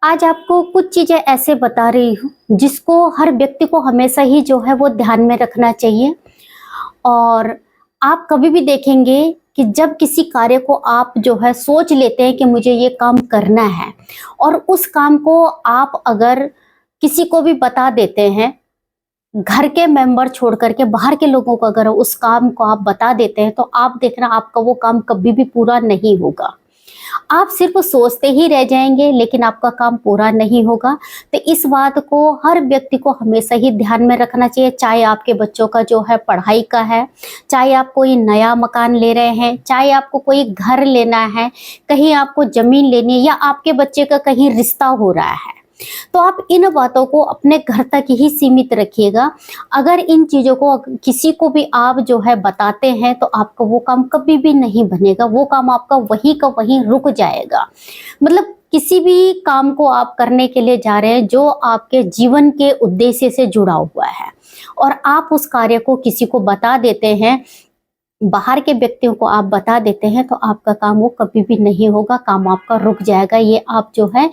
आज आपको कुछ चीजें ऐसे बता रही हूँ जिसको हर व्यक्ति को हमेशा ही जो है वो ध्यान में रखना चाहिए। और आप कभी भी देखेंगे कि जब किसी कार्य को आप जो है सोच लेते हैं कि मुझे ये काम करना है, और उस काम को आप अगर किसी को भी बता देते हैं, घर के मेंबर छोड़ करके बाहर के लोगों को अगर उस काम को आप बता देते हैं, तो आप देखना आपका वो काम कभी भी पूरा नहीं होगा। आप सिर्फ सोचते ही रह जाएंगे लेकिन आपका काम पूरा नहीं होगा। तो इस बात को हर व्यक्ति को हमेशा ही ध्यान में रखना चाहिए, चाहे आपके बच्चों का जो है पढ़ाई का है, चाहे आप कोई नया मकान ले रहे हैं, चाहे आपको कोई घर लेना है, कहीं आपको जमीन लेनी है, या आपके बच्चे का कहीं रिश्ता हो रहा है, तो आप इन बातों को अपने घर तक ही सीमित रखिएगा। अगर इन चीज़ों को किसी को भी आप जो है बताते हैं तो आपका वो काम कभी भी नहीं बनेगा, वो काम आपका वहीं का वहीं रुक जाएगा। मतलब किसी भी काम को आप करने के लिए जा रहे हैं जो आपके जीवन के उद्देश्य से जुड़ा हुआ है, और आप उस कार्य को किसी को बता देते हैं, बाहर के व्यक्तियों को आप बता देते हैं, तो आपका काम वो कभी भी नहीं होगा, काम आपका रुक जाएगा। ये आप जो है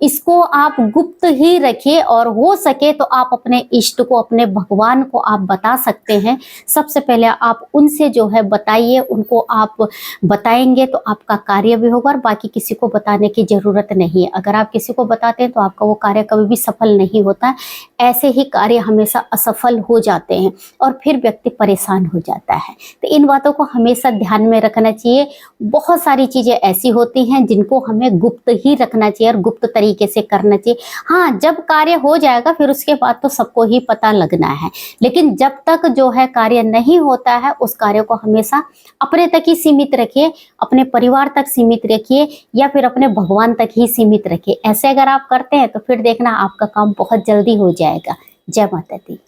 इसको आप गुप्त ही रखिए, और हो सके तो आप अपने इष्ट को, अपने भगवान को आप बता सकते हैं। सबसे पहले आप उनसे जो है बताइए, उनको आप बताएंगे तो आपका कार्य भी होगा, और बाकी किसी को बताने की ज़रूरत नहीं है। अगर आप किसी को बताते हैं तो आपका वो कार्य कभी भी सफल नहीं होता। ऐसे ही कार्य हमेशा असफल हो जाते हैं और फिर व्यक्ति परेशान हो जाता है। तो इन बातों को हमेशा ध्यान में रखना चाहिए। बहुत सारी चीज़ें ऐसी होती हैं जिनको हमें गुप्त ही रखना चाहिए और गुप्त तरीके से करना चाहिए। हाँ, जब कार्य हो जाएगा फिर उसके बाद तो सबको ही पता लगना है, लेकिन जब तक जो है कार्य नहीं होता है उस कार्य को हमेशा अपने तक ही सीमित रखिए, अपने परिवार तक सीमित रखिए, या फिर अपने भगवान तक ही सीमित रखिए। ऐसे अगर आप करते हैं तो फिर देखना आपका काम बहुत जल्दी हो जाएगा। जय माता दी।